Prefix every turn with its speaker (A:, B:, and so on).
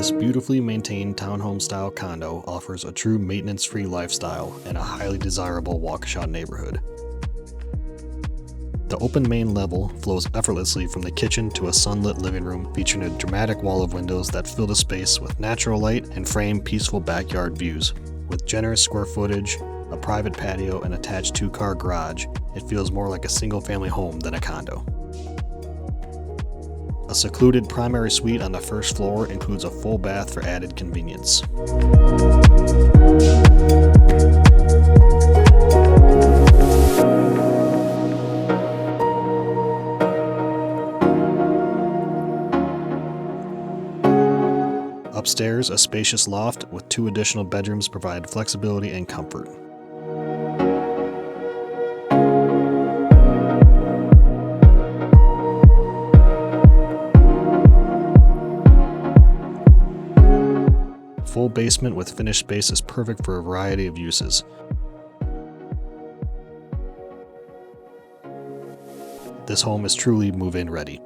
A: This beautifully maintained townhome-style condo offers a true maintenance-free lifestyle in a highly desirable Waukesha neighborhood. The open main level flows effortlessly from the kitchen to a sunlit living room featuring a dramatic wall of windows that fill the space with natural light and frame peaceful backyard views. With generous square footage, a private patio, and attached 2-car garage, it feels more like a single-family home than a condo. A secluded primary suite on the first floor includes a full bath for added convenience. Upstairs, a spacious loft with 2 additional bedrooms provide flexibility and comfort. Full basement with finished space is perfect for a variety of uses. This home is truly move-in ready.